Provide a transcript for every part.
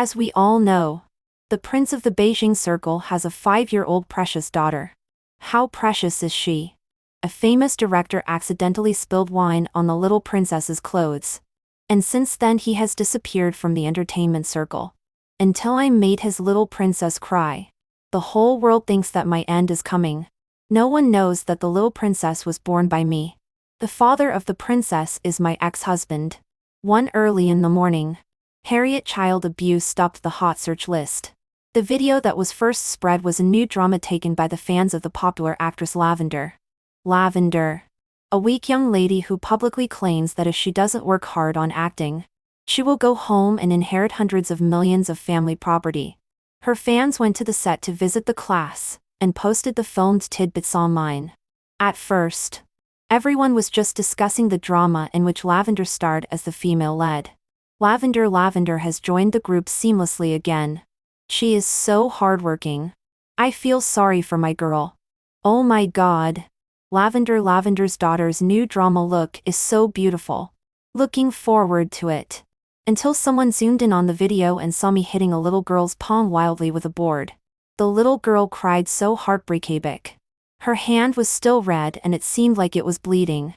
As we all know, the prince of the Beijing circle has a 5-year-old precious daughter. How precious is she? A famous director accidentally spilled wine on the little princess's clothes. And since then he has disappeared from the entertainment circle. Until I made his little princess cry. The whole world thinks that my end is coming. No one knows that the little princess was born by me. The father of the princess is my ex-husband. One early in the morning, Harriet child abuse stopped the hot search list. The video that was first spread was a new drama taken by the fans of the popular actress Lavender. Lavender. A weak young lady who publicly claims that if she doesn't work hard on acting, she will go home and inherit hundreds of millions of family property. Her fans went to the set to visit the class, and posted the filmed tidbits online. At first, everyone was just discussing the drama in which Lavender starred as the female lead. Lavender has joined the group seamlessly again. She is so hardworking. I feel sorry for my girl. Oh my god. Lavender's daughter's new drama look is so beautiful. Looking forward to it. Until someone zoomed in on the video and saw me hitting a little girl's palm wildly with a board. The little girl cried so heartbreaking. Her hand was still red and it seemed like it was bleeding.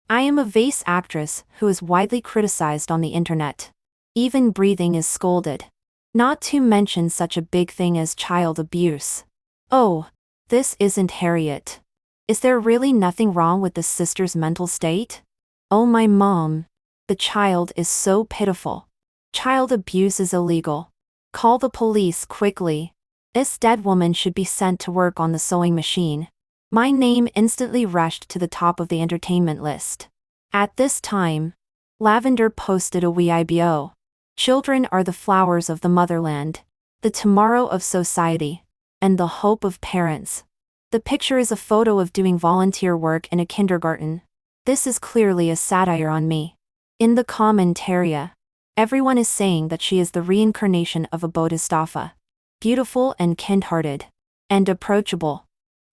I am a vase actress who is widely criticized on the internet. Even breathing is scolded. Not to mention such a big thing as child abuse. Oh, this isn't Harriet. Is there really nothing wrong with this sister's mental state? Oh my mom. The child is so pitiful. Child abuse is illegal. Call the police quickly. This dead woman should be sent to work on the sewing machine. My name instantly rushed to the top of the entertainment list. At this time, Lavender posted a Weibo. Children are the flowers of the motherland, the tomorrow of society, and the hope of parents. The picture is a photo of doing volunteer work in a kindergarten. This is clearly a satire on me. In the comment area, everyone is saying that she is the reincarnation of a bodhisattva. Beautiful and kind-hearted. And approachable.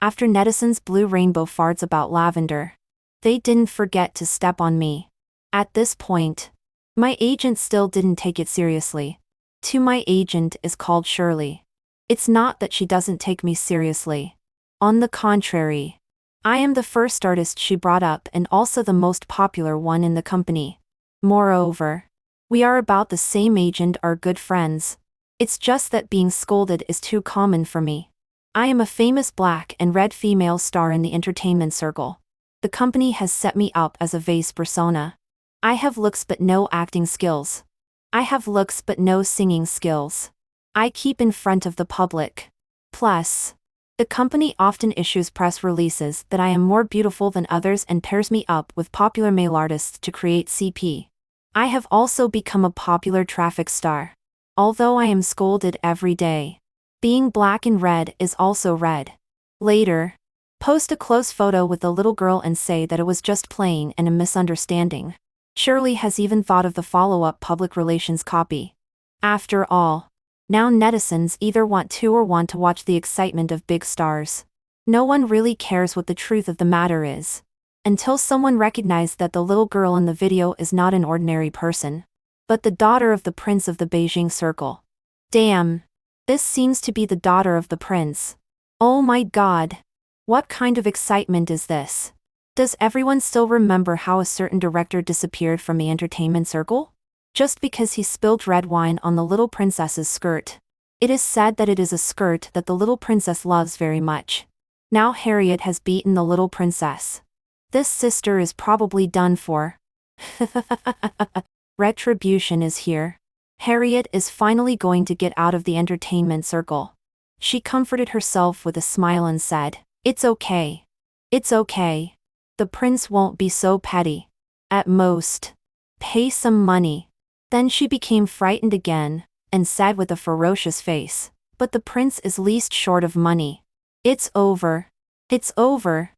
After netizens blew rainbow farts about Lavender, they didn't forget to step on me. At this point, my agent still didn't take it seriously. My agent is called Shirley. It's not that she doesn't take me seriously. On the contrary, I am the first artist she brought up and also the most popular one in the company. Moreover, we are about the same age and are good friends. It's just that being scolded is too common for me. I am a famous black and red female star in the entertainment circle. The company has set me up as a vase persona. I have looks but no acting skills. I have looks but no singing skills. I keep in front of the public. Plus, the company often issues press releases that I am more beautiful than others and pairs me up with popular male artists to create CP. I have also become a popular traffic star. Although I am scolded every day. Being black and red is also red. Later, post a close photo with the little girl and say that it was just playing and a misunderstanding. Shirley has even thought of the follow-up public relations copy. After all, now netizens either want to or want to watch the excitement of big stars. No one really cares what the truth of the matter is. Until someone recognized that the little girl in the video is not an ordinary person, but the daughter of the prince of the Beijing circle. Damn. This seems to be the daughter of the prince. Oh my god. What kind of excitement is this? Does everyone still remember how a certain director disappeared from the entertainment circle? Just because he spilled red wine on the little princess's skirt. It is said that it is a skirt that the little princess loves very much. Now Harriet has beaten the little princess. This sister is probably done for. Retribution is here. Harriet is finally going to get out of the entertainment circle. She comforted herself with a smile and said, "It's okay. It's okay. The prince won't be so petty. At most, pay some money." Then she became frightened again, and said with a ferocious face, "But the prince is least short of money. It's over. It's over.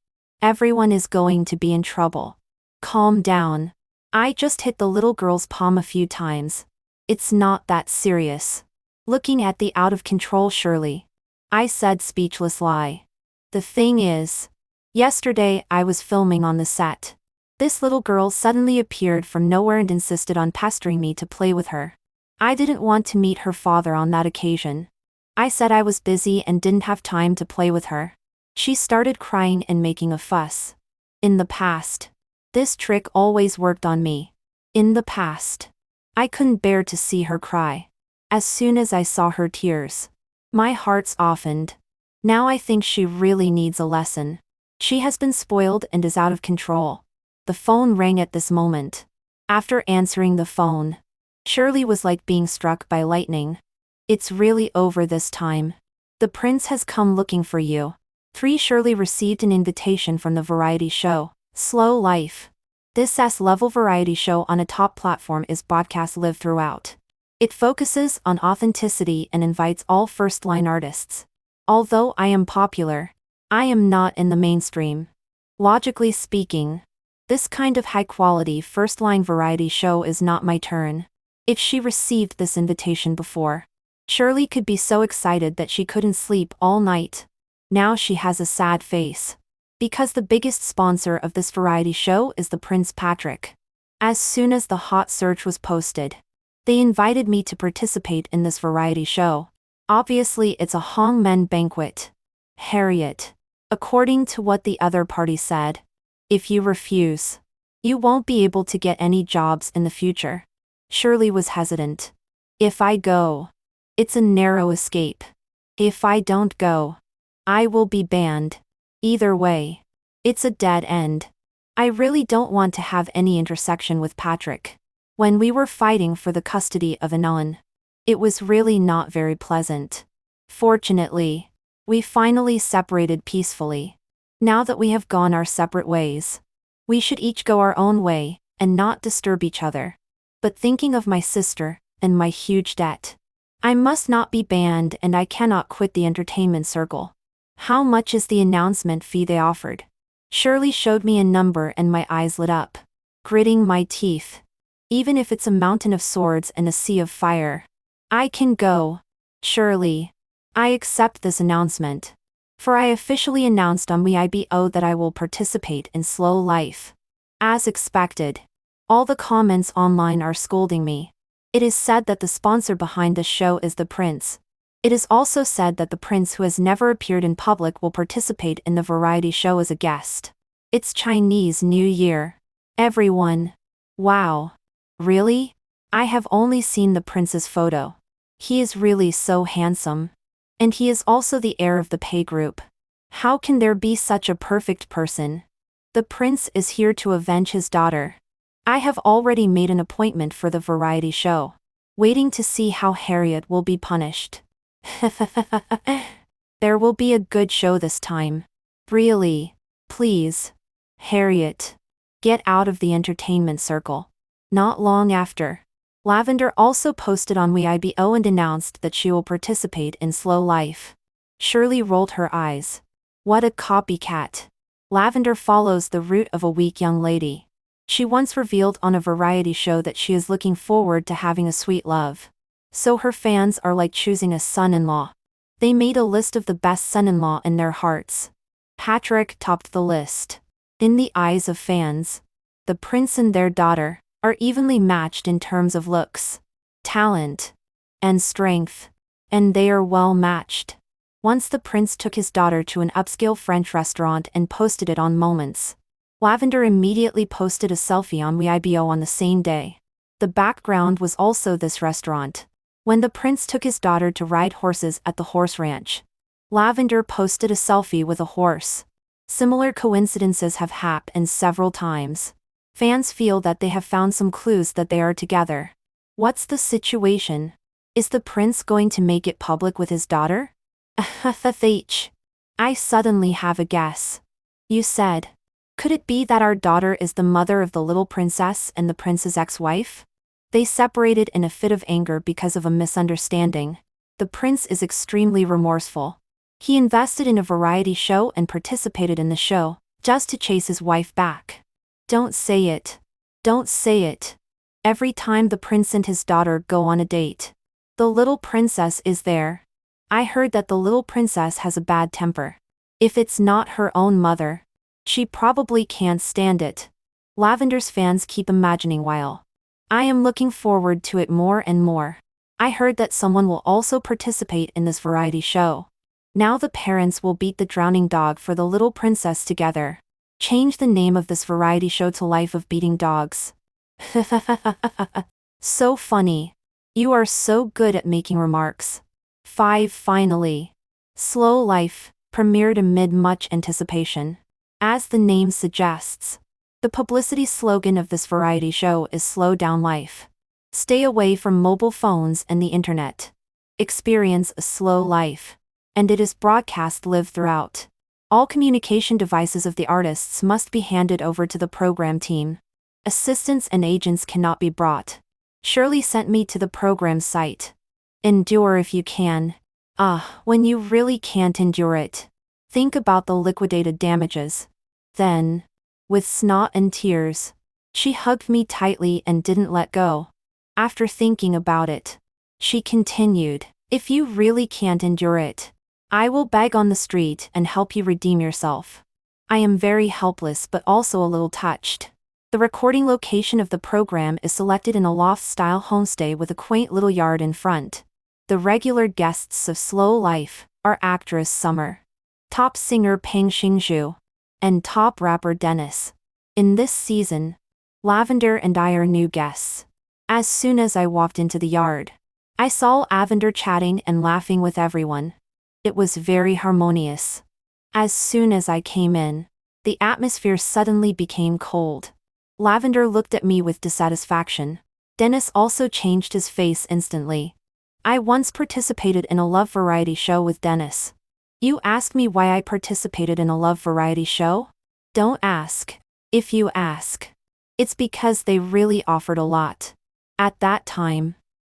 Everyone is going to be in trouble. Calm down. I just hit the little girl's palm a few times. It's not that serious." Looking at the out-of-control Shirley, I said speechless lie. The thing is, yesterday I was filming on the set. This little girl suddenly appeared from nowhere and insisted on pestering me to play with her. I didn't want to meet her father on that occasion. I said I was busy and didn't have time to play with her. She started crying and making a fuss. In the past. This trick always worked on me. In the past. I couldn't bear to see her cry. As soon as I saw her tears, my heart softened. Now I think she really needs a lesson. She has been spoiled and is out of control. The phone rang at this moment. After answering the phone, Shirley was like being struck by lightning. It's really over this time. The prince has come looking for you. 3. Shirley received an invitation from the variety show, Slow Life. This S-level variety show on a top platform is broadcast live throughout. It focuses on authenticity and invites all first-line artists. Although I am popular, I am not in the mainstream. Logically speaking, this kind of high-quality first-line variety show is not my turn. If she received this invitation before, Shirley could be so excited that she couldn't sleep all night. Now she has a sad face. Because the biggest sponsor of this variety show is the Prince Patrick. As soon as the hot search was posted, they invited me to participate in this variety show. Obviously it's a hongmen banquet. Harriet. According to what the other party said, if you refuse, you won't be able to get any jobs in the future. Shirley was hesitant. If I go, it's a narrow escape. If I don't go, I will be banned. Either way, it's a dead end. I really don't want to have any intersection with Patrick. When we were fighting for the custody of Anon, it was really not very pleasant. Fortunately, we finally separated peacefully. Now that we have gone our separate ways, we should each go our own way and not disturb each other. But thinking of my sister and my huge debt, I must not be banned and I cannot quit the entertainment circle. How much is the announcement fee they offered? Shirley showed me a number and my eyes lit up. Gritting my teeth. Even if it's a mountain of swords and a sea of fire, I can go. Shirley, I accept this announcement. For I officially announced on Weibo that I will participate in Slow Life. As expected, all the comments online are scolding me. It is said that the sponsor behind this show is the prince. It is also said that the prince who has never appeared in public will participate in the variety show as a guest. It's Chinese New Year. Everyone. Wow. Really? I have only seen the prince's photo. He is really so handsome. And he is also the heir of the Pei group. How can there be such a perfect person? The prince is here to avenge his daughter. I have already made an appointment for the variety show, waiting to see how Harriet will be punished. There will be a good show this time. Really. Please. Harriet. Get out of the entertainment circle. Not long after, Lavender also posted on Weibo and announced that she will participate in Slow Life. Shirley rolled her eyes. What a copycat. Lavender follows the route of a weak young lady. She once revealed on a variety show that she is looking forward to having a sweet love. So her fans are like choosing a son-in-law. They made a list of the best son-in-law in their hearts. Patrick topped the list. In the eyes of fans, the prince and their daughter are evenly matched in terms of looks, talent, and strength. And they are well matched. Once the prince took his daughter to an upscale French restaurant and posted it on Moments. Lavender immediately posted a selfie on Weibo on the same day. The background was also this restaurant. When the prince took his daughter to ride horses at the horse ranch, Lavender posted a selfie with a horse. Similar coincidences have happened several times. Fans feel that they have found some clues that they are together. What's the situation? Is the prince going to make it public with his daughter? I suddenly have a guess. You said, could it be that our daughter is the mother of the little princess and the prince's ex-wife? They separated in a fit of anger because of a misunderstanding. The prince is extremely remorseful. He invested in a variety show and participated in the show, just to chase his wife back. Don't say it. Don't say it. Every time the prince and his daughter go on a date, the little princess is there. I heard that the little princess has a bad temper. If it's not her own mother, she probably can't stand it. Lavender's fans keep imagining while I am looking forward to it more and more. I heard that someone will also participate in this variety show. Now the parents will beat the drowning dog for the little princess together. Change the name of this variety show to Life of Beating Dogs. So funny. You are so good at making remarks. 5. Finally. Slow Life premiered amid much anticipation. As the name suggests, the publicity slogan of this variety show is Slow Down Life. Stay away from mobile phones and the internet. Experience a slow life. And it is broadcast live throughout. All communication devices of the artists must be handed over to the program team. Assistants and agents cannot be brought. Shirley sent me to the program's site. Endure if you can. When you really can't endure it, think about the liquidated damages. Then, with snot and tears, she hugged me tightly and didn't let go. After thinking about it, she continued, if you really can't endure it, I will beg on the street and help you redeem yourself. I am very helpless but also a little touched. The recording location of the program is selected in a loft-style homestay with a quaint little yard in front. The regular guests of Slow Life are actress Summer, top singer Peng Xingzhu, and top rapper Dennis. In this season, Lavender and I are new guests. As soon as I walked into the yard, I saw Lavender chatting and laughing with everyone. It was very harmonious. As soon as I came in, the atmosphere suddenly became cold. Lavender looked at me with dissatisfaction. Dennis also changed his face instantly. I once participated in a love variety show with Dennis. You ask me why I participated in a love variety show? Don't ask. If you ask, it's because they really offered a lot. At that time,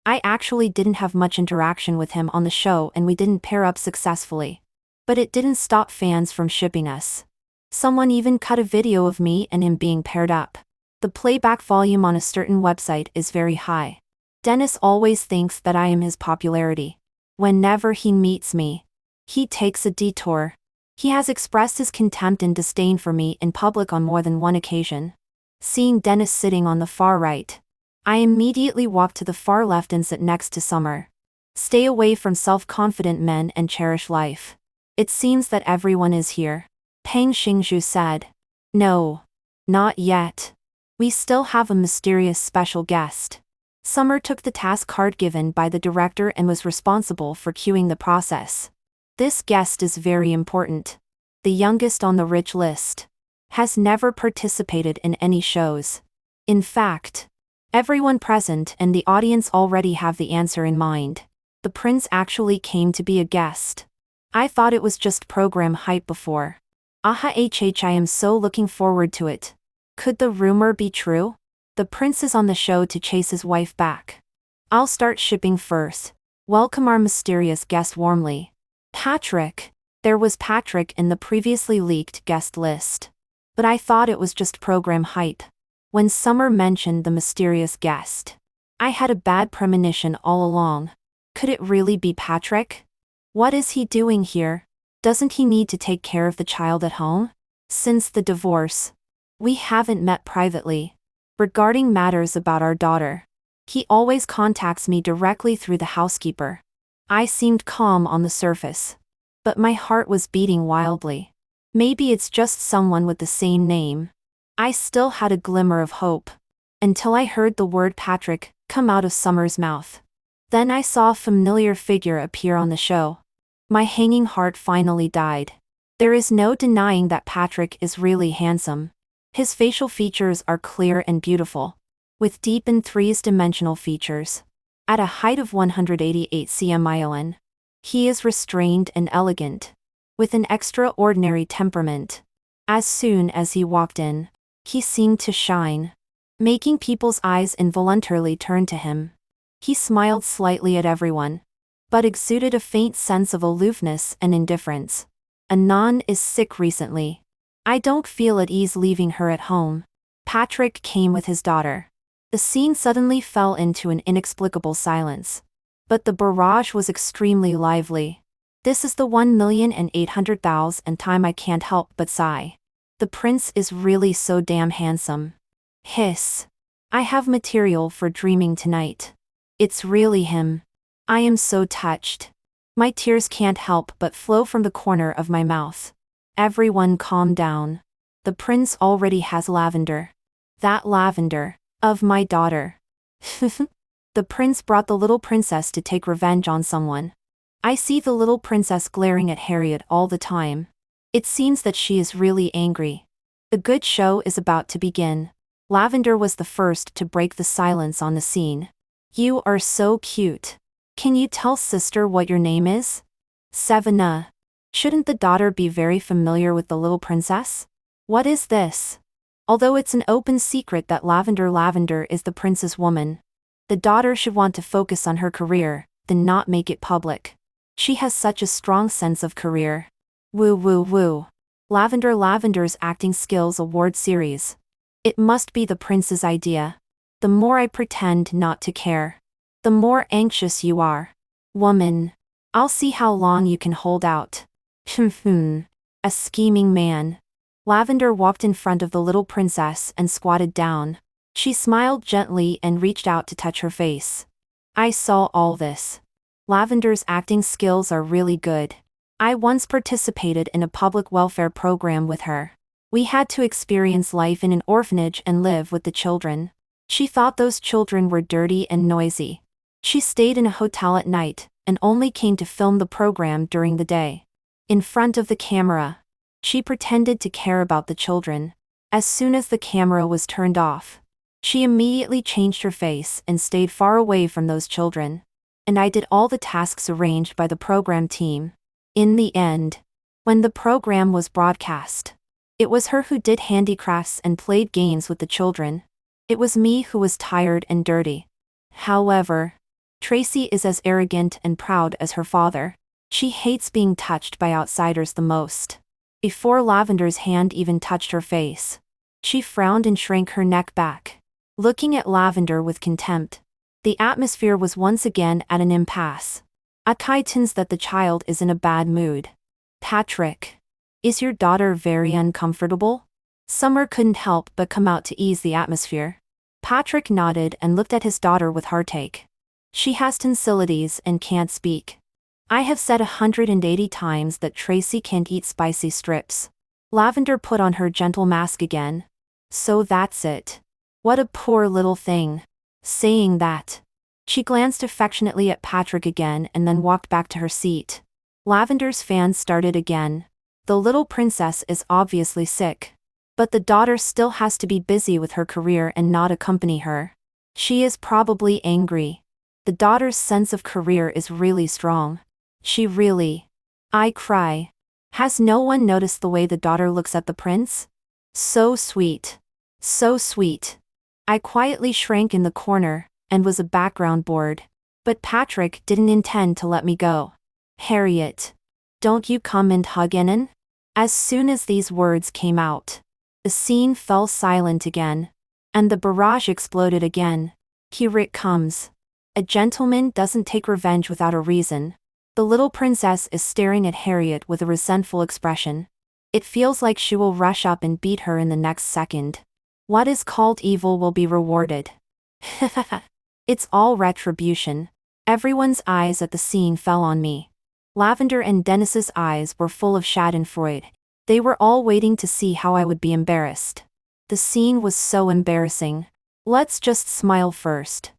I actually didn't have much interaction with him on the show and we didn't pair up successfully. But it didn't stop fans from shipping us. Someone even cut a video of me and him being paired up. The playback volume on a certain website is very high. Dennis always thinks that I am his popularity. Whenever he meets me, he takes a detour. He has expressed his contempt and disdain for me in public on more than one occasion. Seeing Dennis sitting on the far right, I immediately walk to the far left and sit next to Summer. Stay away from self-confident men and cherish life. It seems that everyone is here. Peng Xingzhu said. No. Not yet. We still have a mysterious special guest. Summer took the task card given by the director and was responsible for cueing the process. This guest is very important. The youngest on the rich list. Has never participated in any shows. In fact, everyone present and the audience already have the answer in mind. The prince actually came to be a guest. I thought it was just program hype before. I am so looking forward to it. Could the rumor be true? The prince is on the show to chase his wife back. I'll start shipping first. Welcome our mysterious guest warmly. Patrick. There was Patrick in the previously leaked guest list. But I thought it was just program hype. When Summer mentioned the mysterious guest, I had a bad premonition all along. Could it really be Patrick? What is he doing here? Doesn't he need to take care of the child at home? Since the divorce, we haven't met privately. Regarding matters about our daughter, he always contacts me directly through the housekeeper. I seemed calm on the surface, but my heart was beating wildly. Maybe it's just someone with the same name. I still had a glimmer of hope, until I heard the word Patrick come out of Summer's mouth. Then I saw a familiar figure appear on the show. My hanging heart finally died. There is no denying that Patrick is really handsome. His facial features are clear and beautiful, with deep and three-dimensional features. At a height of 188 cm, he is restrained and elegant, with an extraordinary temperament. As soon as he walked in, he seemed to shine, making people's eyes involuntarily turn to him. He smiled slightly at everyone, but exuded a faint sense of aloofness and indifference. Anon is sick recently. I don't feel at ease leaving her at home. Patrick came with his daughter. The scene suddenly fell into an inexplicable silence. But the barrage was extremely lively. This is the 1,800,000th time I can't help but sigh. The prince is really so damn handsome. Hiss. I have material for dreaming tonight. It's really him. I am so touched. My tears can't help but flow from the corner of my mouth. Everyone calm down. The prince already has lavender. That lavender. Of my daughter. The prince brought the little princess to take revenge on someone. I see the little princess glaring at Harriet all the time. It seems that she is really angry. The good show is about to begin. Lavender was the first to break the silence on the scene. You are so cute. Can you tell sister what your name is? Savannah. Shouldn't the daughter be very familiar with the little princess? What is this? Although it's an open secret that Lavender is the prince's woman, the daughter should want to focus on her career, then not make it public. She has such a strong sense of career. Woo woo woo. Lavender's acting skills award series. It must be the prince's idea. The more I pretend not to care, the more anxious you are. Woman. I'll see how long you can hold out. A scheming man. Lavender walked in front of the little princess and squatted down. She smiled gently and reached out to touch her face. I saw all this. Lavender's acting skills are really good. I once participated in a public welfare program with her. We had to experience life in an orphanage and live with the children. She thought those children were dirty and noisy. She stayed in a hotel at night and only came to film the program during the day. In front of the camera, she pretended to care about the children. As soon as the camera was turned off, she immediately changed her face and stayed far away from those children. And I did all the tasks arranged by the program team. In the end, when the program was broadcast, it was her who did handicrafts and played games with the children. It was me who was tired and dirty. However, Tracy is as arrogant and proud as her father. She hates being touched by outsiders the most. Before Lavender's hand even touched her face, she frowned and shrank her neck back, looking at Lavender with contempt. The atmosphere was once again at an impasse. It heightens that the child is in a bad mood. Patrick. Is your daughter very uncomfortable? Summer couldn't help but come out to ease the atmosphere. Patrick nodded and looked at his daughter with heartache. She has tonsillitis and can't speak. I have said 180 times that Tracy can't eat spicy strips. Lavender put on her gentle mask again. So that's it. What a poor little thing. Saying that, she glanced affectionately at Patrick again and then walked back to her seat. Lavender's fan started again. The little princess is obviously sick, but the daughter still has to be busy with her career and not accompany her. She is probably angry. The daughter's sense of career is really strong. She really. I cry. Has no one noticed the way the daughter looks at the prince? So sweet. So sweet. I quietly shrank in the corner and was a background board. But Patrick didn't intend to let me go. Harriet. Don't you come and hug Annan? As soon as these words came out, the scene fell silent again. And the barrage exploded again. Here it comes. A gentleman doesn't take revenge without a reason. The little princess is staring at Harriet with a resentful expression. It feels like she will rush up and beat her in the next second. What is called evil will be rewarded. It's all retribution. Everyone's eyes at the scene fell on me. Lavender and Dennis's eyes were full of schadenfreude. They were all waiting to see how I would be embarrassed. The scene was so embarrassing. Let's just smile first.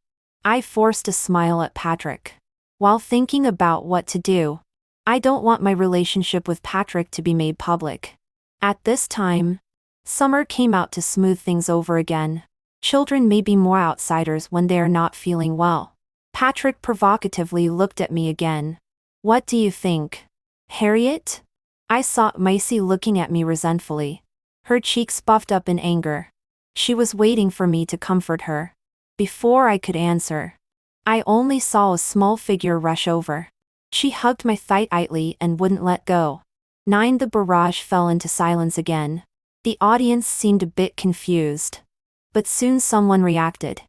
I forced a smile at Patrick. While thinking about what to do, I don't want my relationship with Patrick to be made public. At this time, Summer came out to smooth things over again. Children may be more outsiders when they are not feeling well. Patrick provocatively looked at me again. What do you think? Harriet? I saw Maisie looking at me resentfully. Her cheeks puffed up in anger. She was waiting for me to comfort her. Before I could answer, I only saw a small figure rush over. She hugged my thigh tightly and wouldn't let go. The barrage fell into silence again. The audience seemed a bit confused. But soon someone reacted.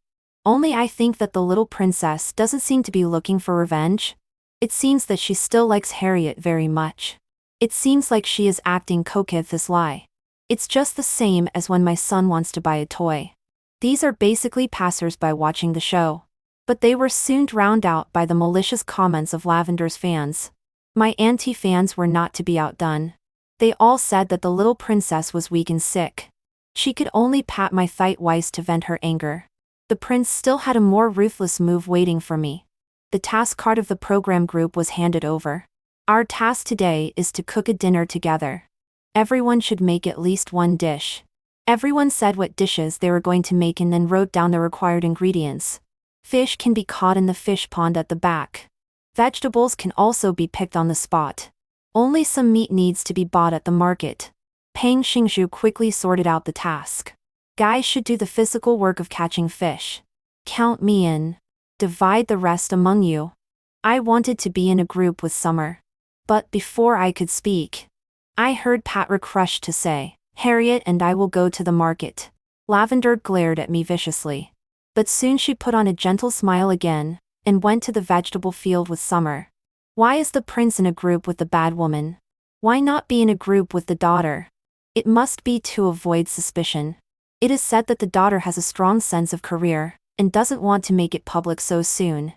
Only I think that the little princess doesn't seem to be looking for revenge. It seems that she still likes Harriet very much. It seems like she is acting coquette this lie. It's just the same as when my son wants to buy a toy. These are basically passers-by watching the show. But they were soon drowned out by the malicious comments of Lavender's fans. My anti-fans were not to be outdone. They all said that the little princess was weak and sick. She could only pat my thigh twice to vent her anger. The prince still had a more ruthless move waiting for me. The task card of the program group was handed over. Our task today is to cook a dinner together. Everyone should make at least one dish. Everyone said what dishes they were going to make and then wrote down the required ingredients. Fish can be caught in the fish pond at the back. Vegetables can also be picked on the spot. Only some meat needs to be bought at the market. Pang Xingzhu quickly sorted out the task. Guys should do the physical work of catching fish. Count me in. Divide the rest among you. I wanted to be in a group with Summer. But before I could speak, I heard Patrick rush to say, "Harriet and I will go to the market." Lavender glared at me viciously. But soon she put on a gentle smile again, and went to the vegetable field with Summer. Why is the prince in a group with the bad woman? Why not be in a group with the daughter? It must be to avoid suspicion. It is said that the daughter has a strong sense of career, and doesn't want to make it public so soon.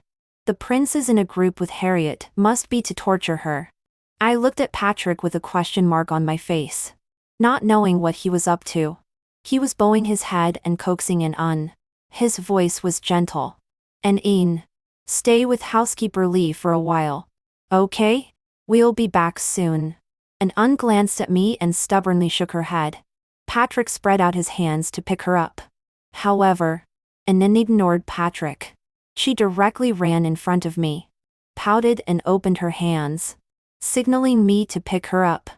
The prince is in a group with Harriet, must be to torture her. I looked at Patrick with a question mark on my face. Not knowing what he was up to. He was bowing his head and coaxing an. His voice was gentle. Stay with housekeeper Lee for a while. Okay? We'll be back soon. Glanced at me and stubbornly shook her head. Patrick spread out his hands to pick her up. However, ignored Patrick. She directly ran in front of me, pouted and opened her hands, signaling me to pick her up.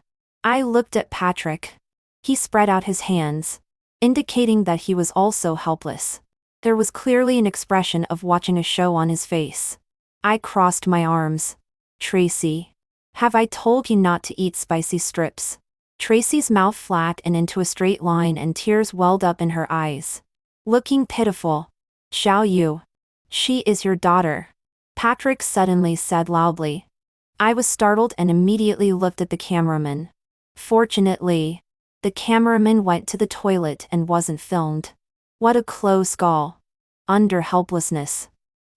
I looked at Patrick. He spread out his hands, indicating that he was also helpless. There was clearly an expression of watching a show on his face. I crossed my arms. Tracy. Have I told you not to eat spicy strips? Tracy's mouth flat and into a straight line and tears welled up in her eyes. Looking pitiful. Xiao Yu. She is your daughter. Patrick suddenly said loudly. I was startled and immediately looked at the cameraman. Fortunately, the cameraman went to the toilet and wasn't filmed. What a close call. Under helplessness.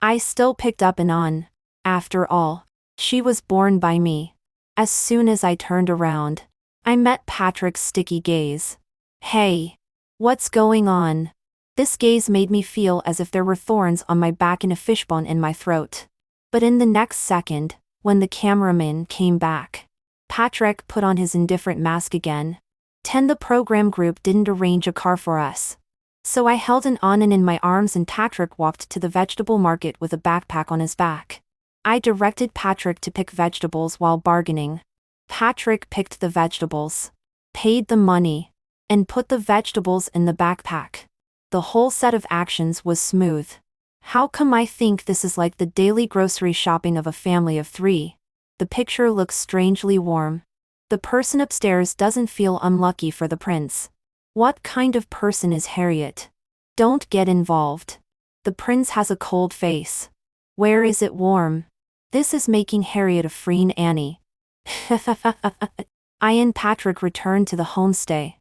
I still picked up an. After all, she was born by me. As soon as I turned around, I met Patrick's sticky gaze. Hey. What's going on? This gaze made me feel as if there were thorns on my back and a fishbone in my throat. But in the next second, when the cameraman came back, Patrick put on his indifferent mask again. The program group didn't arrange a car for us. So I held an onion in my arms and Patrick walked to the vegetable market with a backpack on his back. I directed Patrick to pick vegetables while bargaining. Patrick picked the vegetables, paid the money, and put the vegetables in the backpack. The whole set of actions was smooth. How come I think this is like the daily grocery shopping of a family of 3? The picture looks strangely warm. The person upstairs doesn't feel unlucky for the prince. What kind of person is Harriet? Don't get involved. The prince has a cold face. Where is it warm? This is making Harriet a freen Annie. I and Patrick returned to the homestay.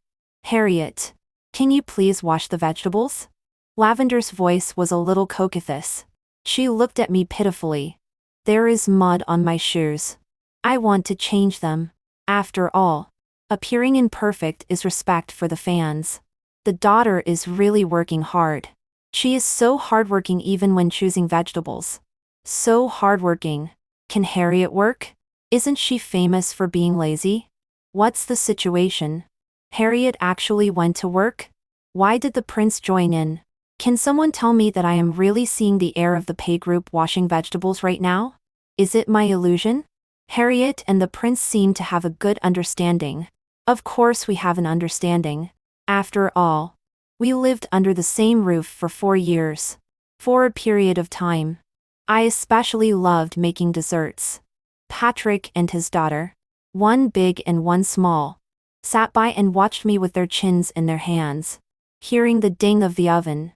Harriet, can you please wash the vegetables? Lavender's voice was a little coquettish. She looked at me pitifully. There is mud on my shoes. I want to change them. After all, appearing imperfect is respect for the fans. The daughter is really working hard. She is so hardworking even when choosing vegetables. So hardworking. Can Harriet work? Isn't she famous for being lazy? What's the situation? Harriet actually went to work? Why did the prince join in? Can someone tell me that I am really seeing the heir of the pay group washing vegetables right now? Is it my illusion? Harriet and the prince seem to have a good understanding. Of course we have an understanding. After all, we lived under the same roof for 4 years. For a period of time. I especially loved making desserts. Patrick and his daughter, one big and one small, sat by and watched me with their chins in their hands, hearing the ding of the oven.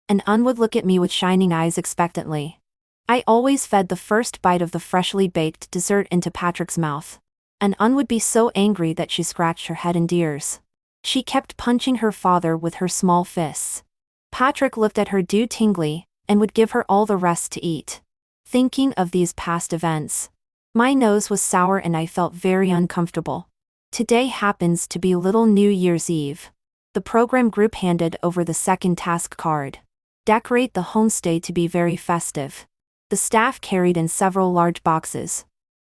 An would look at me with shining eyes expectantly. I always fed the first bite of the freshly baked dessert into Patrick's mouth. An would be so angry that she scratched her head in tears. She kept punching her father with her small fists. Patrick looked at her doutingly, and would give her all the rest to eat. Thinking of these past events, my nose was sour and I felt very uncomfortable. Today happens to be Little New Year's Eve. The program group handed over the second task card. Decorate the homestay to be very festive. The staff carried in several large boxes,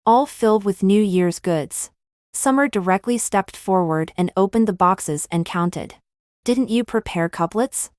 all filled with New Year's goods. Summer directly stepped forward and opened the boxes and counted. Didn't you prepare couplets?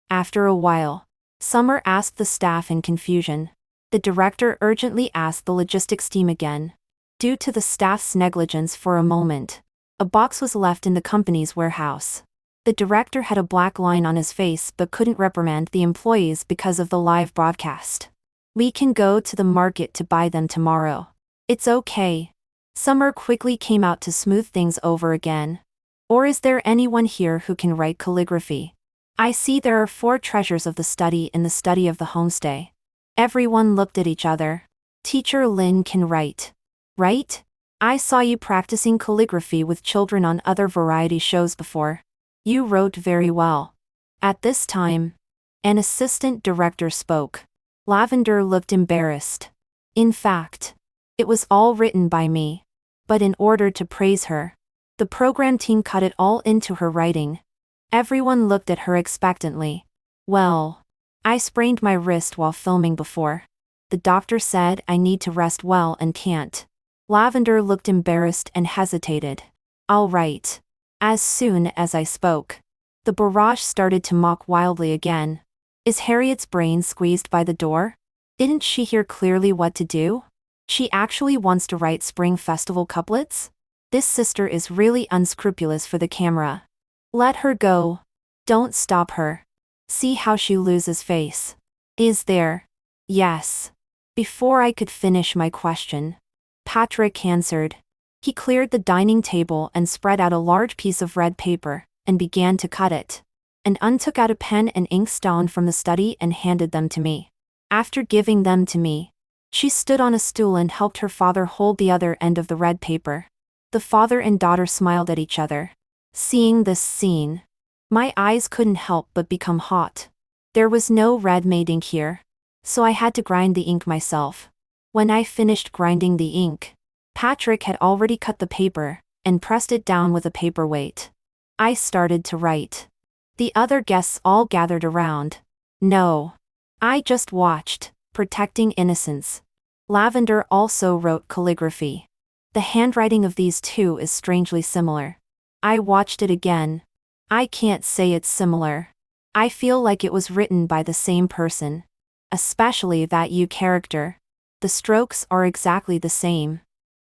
After a while, Summer asked the staff in confusion. The director urgently asked the logistics team again. Due to the staff's negligence for a moment, a box was left in the company's warehouse. The director had a black line on his face but couldn't reprimand the employees because of the live broadcast. We can go to the market to buy them tomorrow. It's okay. Summer quickly came out to smooth things over again. Or is there anyone here who can write calligraphy? I see there are 4 treasures of the study in the study of the homestay. Everyone looked at each other. Teacher Lin can write. Right? I saw you practicing calligraphy with children on other variety shows before. You wrote very well. At this time, an assistant director spoke. Lavender looked embarrassed. In fact, it was all written by me. But in order to praise her, the program team cut it all into her writing. Everyone looked at her expectantly. Well, I sprained my wrist while filming before. The doctor said I need to rest well and can't. Lavender looked embarrassed and hesitated. I'll write. As soon as I spoke, the barrage started to mock wildly again. Is Harriet's brain squeezed by the door? Didn't she hear clearly what to do? She actually wants to write spring festival couplets? This sister is really unscrupulous for the camera. Let her go. Don't stop her. See how she loses face. Is there? Yes. Before I could finish my question, Patrick answered. He cleared the dining table and spread out a large piece of red paper, and began to cut it. And took out a pen and inkstone from the study and handed them to me. After giving them to me, she stood on a stool and helped her father hold the other end of the red paper. The father and daughter smiled at each other. Seeing this scene, my eyes couldn't help but become hot. There was no red-made ink here, so I had to grind the ink myself. When I finished grinding the ink, Patrick had already cut the paper and pressed it down with a paperweight. I started to write. The other guests all gathered around. No. I just watched, protecting innocence. Lavender also wrote calligraphy. The handwriting of these two is strangely similar. I watched it again. I can't say it's similar. I feel like it was written by the same person. Especially that you character. The strokes are exactly the same.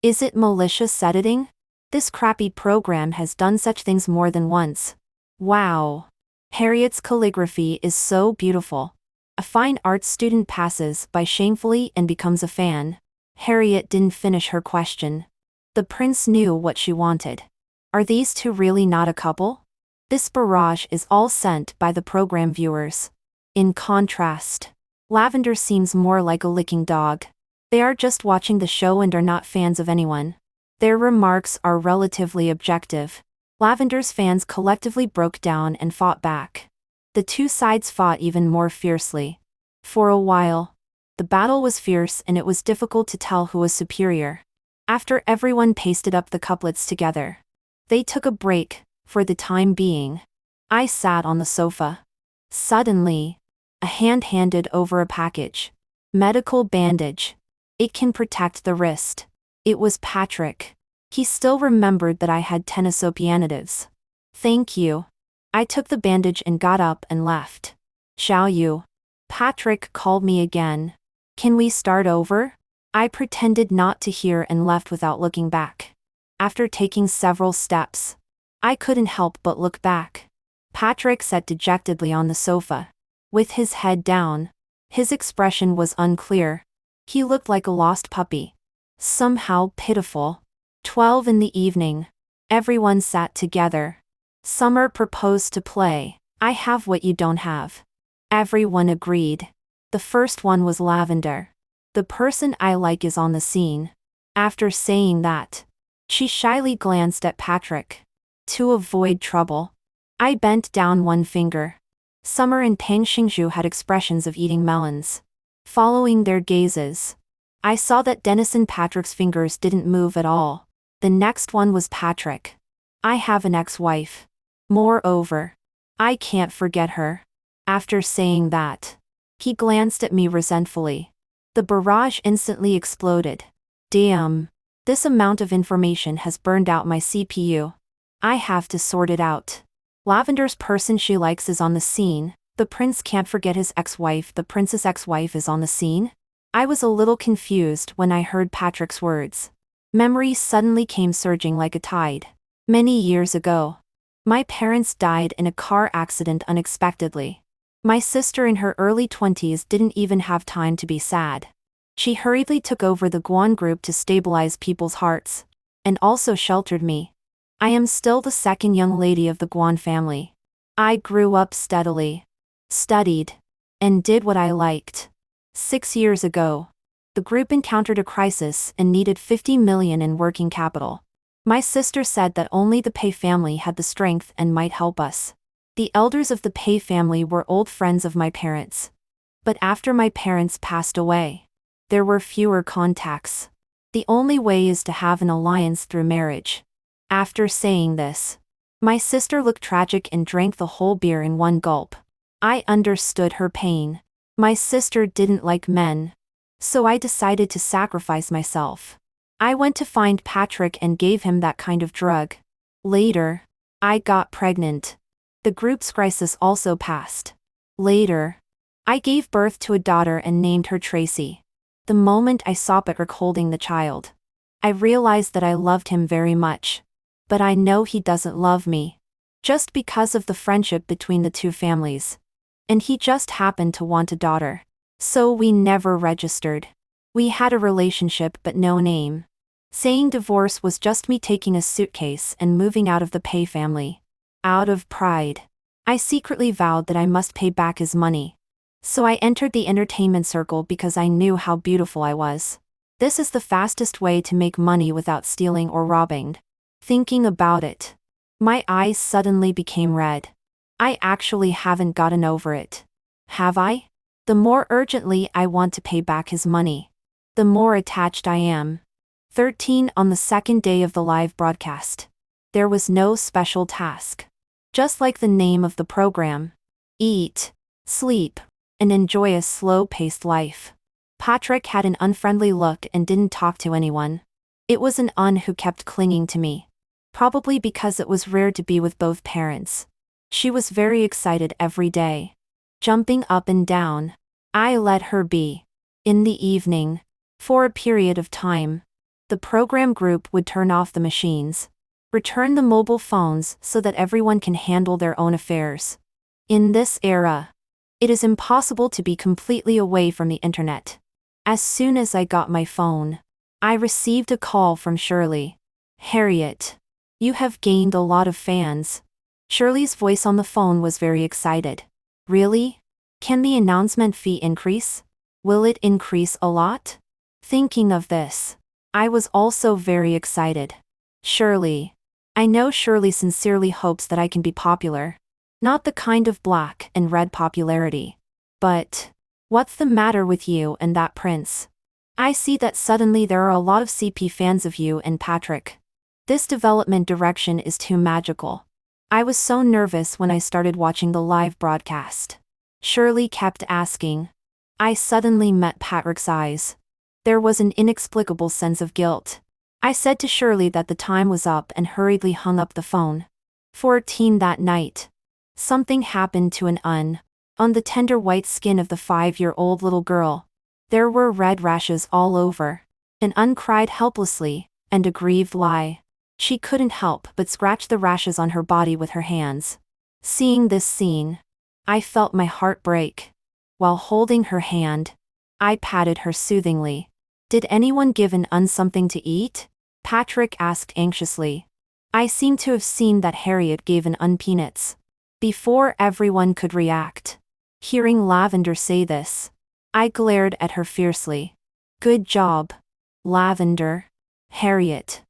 Is it malicious editing? This crappy program has done such things more than once. Wow. Harriet's calligraphy is so beautiful. A fine arts student passes by shamefully and becomes a fan. Harriet didn't finish her question. The prince knew what she wanted. Are these two really not a couple? This barrage is all sent by the program viewers. In contrast, Lavender seems more like a licking dog. They are just watching the show and are not fans of anyone. Their remarks are relatively objective. Lavender's fans collectively broke down and fought back. The two sides fought even more fiercely. For a while, the battle was fierce and it was difficult to tell who was superior. After everyone pasted up the couplets together, they took a break, for the time being. I sat on the sofa. Suddenly, a hand handed over a package. Medical bandage. It can protect the wrist. It was Patrick. He still remembered that I had tenisopianatives. Thank you. I took the bandage and got up and left. Shall you? Patrick called me again. Can we start over? I pretended not to hear and left without looking back. After taking several steps, I couldn't help but look back. Patrick sat dejectedly on the sofa, with his head down. His expression was unclear. He looked like a lost puppy. Somehow pitiful. 12 in the evening. Everyone sat together. Summer proposed to play I Have What You Don't Have. Everyone agreed. The first one was Lavender. The person I like is on the scene. After saying that, she shyly glanced at Patrick. To avoid trouble, I bent down one finger. Summer and Tang Xingzhu had expressions of eating melons. Following their gazes, I saw that Denison Patrick's fingers didn't move at all. The next one was Patrick. I have an ex-wife. Moreover, I can't forget her. After saying that, he glanced at me resentfully. The barrage instantly exploded. Damn. This amount of information has burned out my CPU. I have to sort it out. Lavender's person she likes is on the scene. The prince can't forget his ex-wife. The prince's ex-wife is on the scene? I was a little confused when I heard Patrick's words. Memories suddenly came surging like a tide. Many years ago, my parents died in a car accident unexpectedly. My sister in her early 20s didn't even have time to be sad. She hurriedly took over the Guan group to stabilize people's hearts, and also sheltered me. I am still the second young lady of the Guan family. I grew up steadily, studied, and did what I liked. 6 years ago, the group encountered a crisis and needed 50 million in working capital. My sister said that only the Pei family had the strength and might help us. The elders of the Pei family were old friends of my parents. But after my parents passed away, there were fewer contacts. The only way is to have an alliance through marriage. After saying this, my sister looked tragic and drank the whole beer in one gulp. I understood her pain. My sister didn't like men, so I decided to sacrifice myself. I went to find Patrick and gave him that kind of drug. Later, I got pregnant. The group's crisis also passed. Later, I gave birth to a daughter and named her Tracy. The moment I saw Patrick holding the child, I realized that I loved him very much. But I know he doesn't love me, just because of the friendship between the two families. And he just happened to want a daughter. So we never registered. We had a relationship but no name. Saying divorce was just me taking a suitcase and moving out of the Pei family. Out of pride, I secretly vowed that I must pay back his money. So I entered the entertainment circle because I knew how beautiful I was. This is the fastest way to make money without stealing or robbing. Thinking about it, my eyes suddenly became red. I actually haven't gotten over it. Have I? The more urgently I want to pay back his money, the more attached I am. 13 On the second day of the live broadcast, there was no special task. Just like the name of the program. Eat, sleep, and enjoy a slow-paced life. Patrick had an unfriendly look and didn't talk to anyone. It was an aunt who kept clinging to me. Probably because it was rare to be with both parents. She was very excited every day, jumping up and down. I let her be. In the evening, for a period of time, the program group would turn off the machines, return the mobile phones so that everyone can handle their own affairs. In this era, it is impossible to be completely away from the internet. As soon as I got my phone, I received a call from Shirley. Harriet, you have gained a lot of fans. Shirley's voice on the phone was very excited. Really? Can the announcement fee increase? Will it increase a lot? Thinking of this, I was also very excited. Shirley. I know Shirley sincerely hopes that I can be popular. Not the kind of black and red popularity. But, what's the matter with you and that prince? I see that suddenly there are a lot of CP fans of you and Patrick. This development direction is too magical. I was so nervous when I started watching the live broadcast. Shirley kept asking. I suddenly met Patrick's eyes. There was an inexplicable sense of guilt. I said to Shirley that the time was up and hurriedly hung up the phone. 14 That night, something happened to on the tender white skin of the 5-year-old little girl. There were red rashes all over. Cried helplessly, and a grieved lie. She couldn't help but scratch the rashes on her body with her hands. Seeing this scene, I felt my heart break. While holding her hand, I patted her soothingly. Did anyone give something to eat? Patrick asked anxiously. I seem to have seen that Harriet gave peanuts. Before everyone could react. Hearing Lavender say this, I glared at her fiercely. Good job, Lavender. Harriet.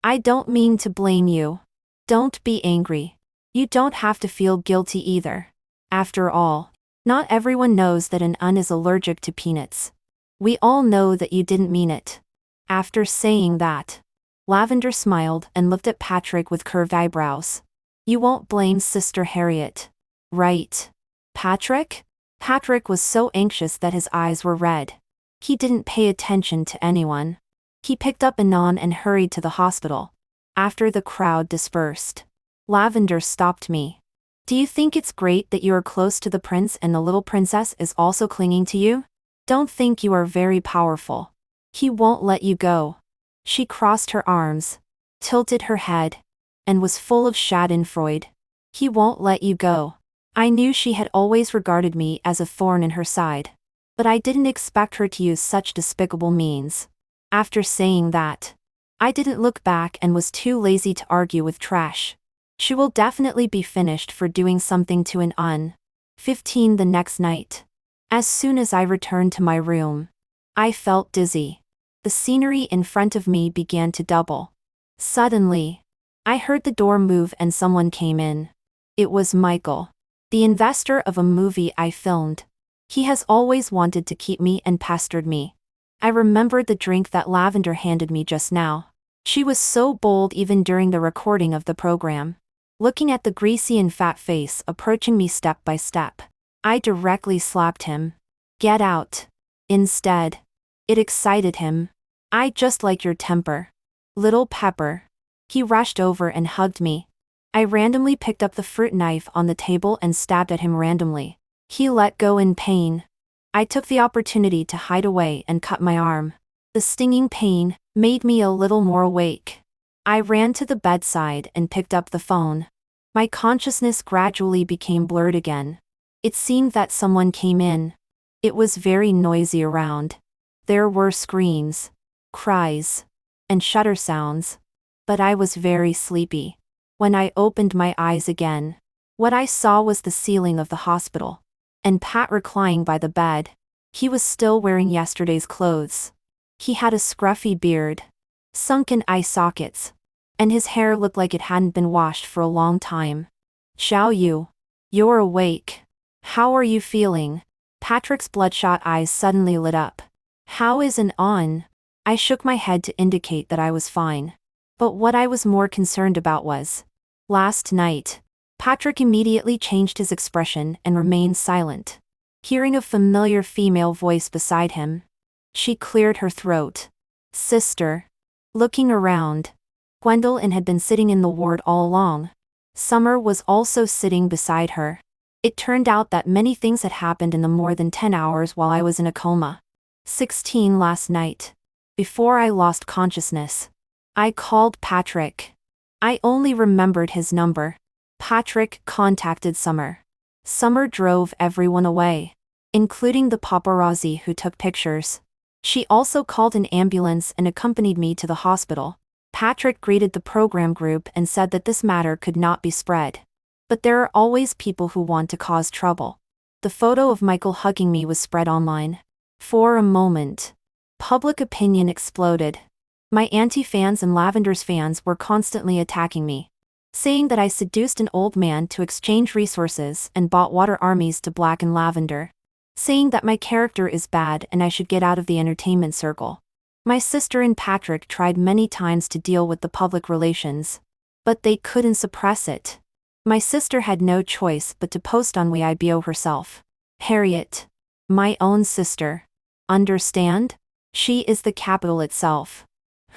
I don't mean to blame you. Don't be angry. You don't have to feel guilty either. After all, not everyone knows that an un is allergic to peanuts. We all know that you didn't mean it. After saying that, Lavender smiled and looked at Patrick with curved eyebrows. You won't blame Sister Harriet, right? Patrick? Patrick was so anxious that his eyes were red. He didn't pay attention to anyone. He picked up Anon and hurried to the hospital. After the crowd dispersed, Lavender stopped me. Do you think it's great that you are close to the prince and the little princess is also clinging to you? Don't think you are very powerful. He won't let you go. She crossed her arms, tilted her head, and was full of schadenfreude. He won't let you go. I knew she had always regarded me as a thorn in her side, but I didn't expect her to use such despicable means. After saying that, I didn't look back and was too lazy to argue with trash. She will definitely be finished for doing something to an un. 15 The next night. As soon as I returned to my room, I felt dizzy. The scenery in front of me began to double. Suddenly, I heard the door move and someone came in. It was Michael, the investor of a movie I filmed. He has always wanted to keep me and pestered me. I remembered the drink that Lavender handed me just now. She was so bold even during the recording of the program. Looking at the greasy and fat face approaching me step by step, I directly slapped him. Get out. Instead. It excited him. I just like your temper. Little Pepper. He rushed over and hugged me. I randomly picked up the fruit knife on the table and stabbed at him randomly. He let go in pain. I took the opportunity to hide away and cut my arm. The stinging pain made me a little more awake. I ran to the bedside and picked up the phone. My consciousness gradually became blurred again. It seemed that someone came in. It was very noisy around. There were screams, cries, and shudder sounds. But I was very sleepy. When I opened my eyes again, what I saw was the ceiling of the hospital, and Pat reclining by the bed. He was still wearing yesterday's clothes. He had a scruffy beard, sunken eye sockets, and his hair looked like it hadn't been washed for a long time. Xiao Yu, you're awake. How are you feeling? Patrick's bloodshot eyes suddenly lit up. How is an on? I shook my head to indicate that I was fine. But what I was more concerned about was, last night. Patrick immediately changed his expression and remained silent. Hearing a familiar female voice beside him, she cleared her throat. Sister. Looking around, Gwendolyn had been sitting in the ward all along. Summer was also sitting beside her. It turned out that many things had happened in the more than 10 hours while I was in a coma. 16 Last night. Before I lost consciousness, I called Patrick. I only remembered his number. Patrick contacted Summer. Summer drove everyone away, including the paparazzi who took pictures. She also called an ambulance and accompanied me to the hospital. Patrick greeted the program group and said that this matter could not be spread. But there are always people who want to cause trouble. The photo of Michael hugging me was spread online. For a moment, public opinion exploded. My anti-fans and Lavender's fans were constantly attacking me, saying that I seduced an old man to exchange resources and bought water armies to blacken Lavender, saying that my character is bad and I should get out of the entertainment circle. My sister and Patrick tried many times to deal with the public relations, but they couldn't suppress it. My sister had no choice but to post on Weibo herself. Harriet. My own sister. Understand? She is the capital itself.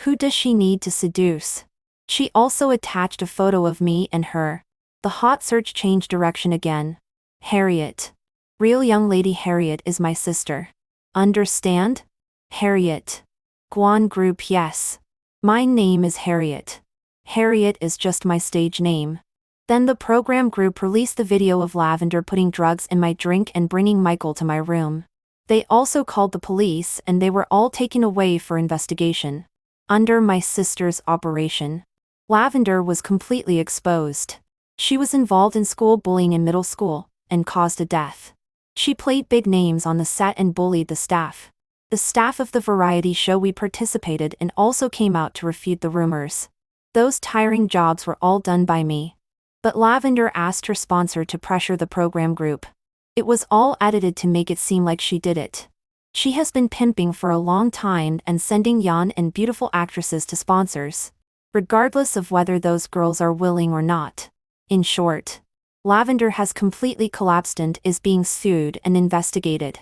Who does she need to seduce? She also attached a photo of me and her. The hot search changed direction again. Harriet. Real young lady Harriet is my sister. Understand? Harriet. Guan Group. Yes. My name is Harriet. Harriet is just my stage name. Then the program group released the video of Lavender putting drugs in my drink and bringing Michael to my room. They also called the police and they were all taken away for investigation. Under my sister's operation, Lavender was completely exposed. She was involved in school bullying in middle school and caused a death. She played big names on the set and bullied the staff. The staff of the variety show we participated in also came out to refute the rumors. Those tiring jobs were all done by me. But Lavender asked her sponsor to pressure the program group. It was all edited to make it seem like she did it. She has been pimping for a long time and sending young and beautiful actresses to sponsors, regardless of whether those girls are willing or not. In short, Lavender has completely collapsed and is being sued and investigated.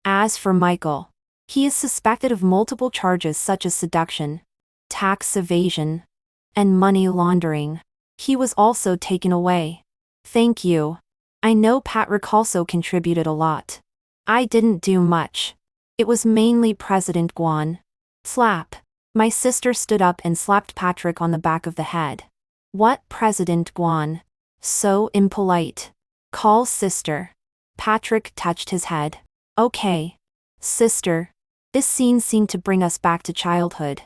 As for Michael, he is suspected of multiple charges such as seduction, tax evasion, and money laundering. He was also taken away. Thank you. I know Patrick also contributed a lot. I didn't do much. It was mainly President Guan. Slap. My sister stood up and slapped Patrick on the back of the head. What, President Guan? So impolite. Call sister. Patrick touched his head. Okay. Sister. This scene seemed to bring us back to childhood.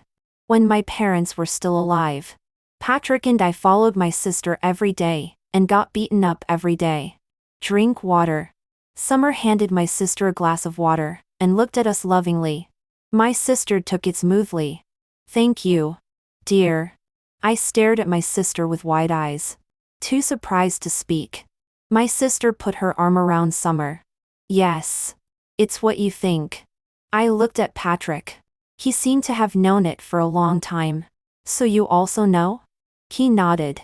When my parents were still alive. Patrick and I followed my sister every day, and got beaten up every day. Drink water. Summer handed my sister a glass of water, and looked at us lovingly. My sister took it smoothly. Thank you, dear. I stared at my sister with wide eyes, too surprised to speak. My sister put her arm around Summer. Yes. It's what you think. I looked at Patrick. He seemed to have known it for a long time. So you also know? He nodded.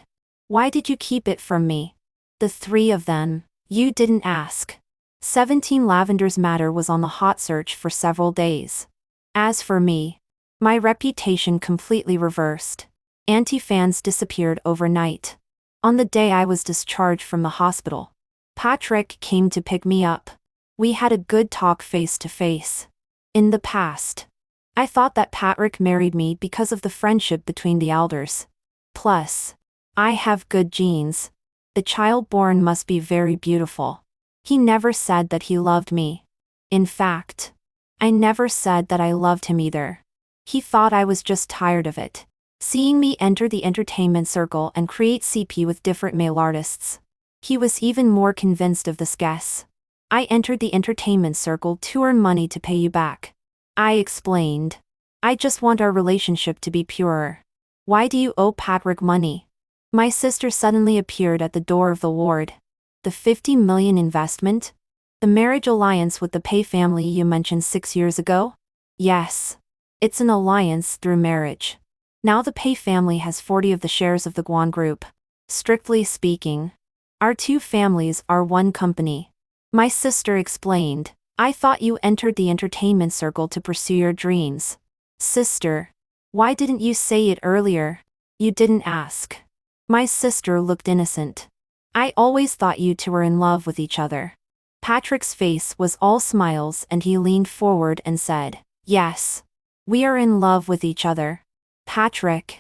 Why did you keep it from me? The three of them. You didn't ask. 17 Lavender's matter was on the hot search for several days. As for me, my reputation completely reversed. Anti-fans disappeared overnight. On the day I was discharged from the hospital, Patrick came to pick me up. We had a good talk face to face. In the past, I thought that Patrick married me because of the friendship between the elders. Plus, I have good genes. The child born must be very beautiful. He never said that he loved me. In fact, I never said that I loved him either. He thought I was just tired of it, seeing me enter the entertainment circle and create CP with different male artists. He was even more convinced of this guess. I entered the entertainment circle to earn money to pay you back. I explained. I just want our relationship to be purer. Why do you owe Patrick money? My sister suddenly appeared at the door of the ward. The 50 million investment? The marriage alliance with the Pei family you mentioned 6 years ago? Yes. It's an alliance through marriage. Now the Pei family has 40 of the shares of the Guan Group. Strictly speaking, our two families are one company. My sister explained. I thought you entered the entertainment circle to pursue your dreams. Sister, why didn't you say it earlier? You didn't ask. My sister looked innocent. I always thought you two were in love with each other. Patrick's face was all smiles and he leaned forward and said, yes. We are in love with each other. Patrick,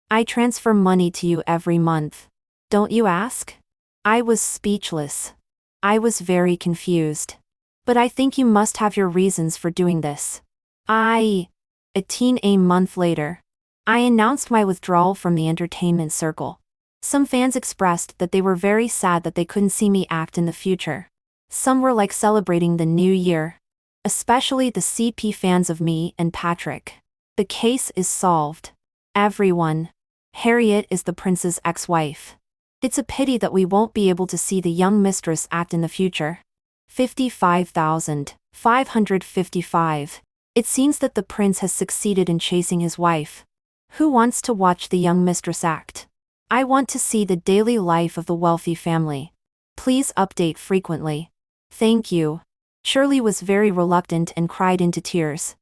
I transfer money to you every month. Don't you ask? I was speechless. I was very confused. But I think you must have your reasons for doing this. A month later, I announced my withdrawal from the entertainment circle. Some fans expressed that they were very sad that they couldn't see me act in the future. Some were like celebrating the new year. Especially the CP fans of me and Patrick. The case is solved. Everyone. Harriet is the prince's ex-wife. It's a pity that we won't be able to see the young mistress act in the future. 55,555. It seems that the prince has succeeded in chasing his wife. Who wants to watch the young mistress act? I want to see the daily life of the wealthy family. Please update frequently. Thank you. Shirley was very reluctant and cried into tears.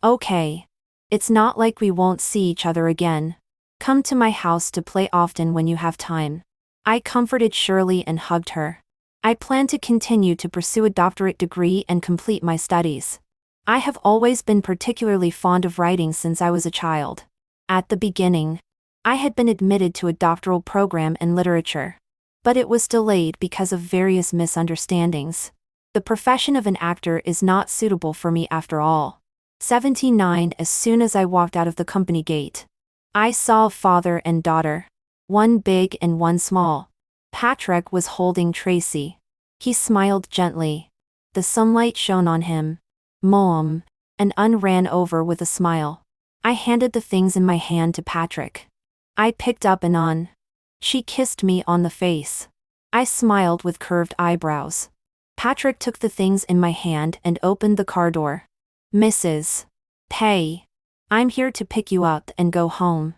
Okay. It's not like we won't see each other again. Come to my house to play often when you have time. I comforted Shirley and hugged her. I plan to continue to pursue a doctorate degree and complete my studies. I have always been particularly fond of writing since I was a child. At the beginning, I had been admitted to a doctoral program in literature. But it was delayed because of various misunderstandings. The profession of an actor is not suitable for me after all. 79. As soon as I walked out of the company gate, I saw a father and daughter. One big and one small. Patrick was holding Tracy. He smiled gently. The sunlight shone on him. Mom. And ran over with a smile. I handed the things in my hand to Patrick. I picked up an She kissed me on the face. I smiled with curved eyebrows. Patrick took the things in my hand and opened the car door. Mrs. Pei, I'm here to pick you up and go home.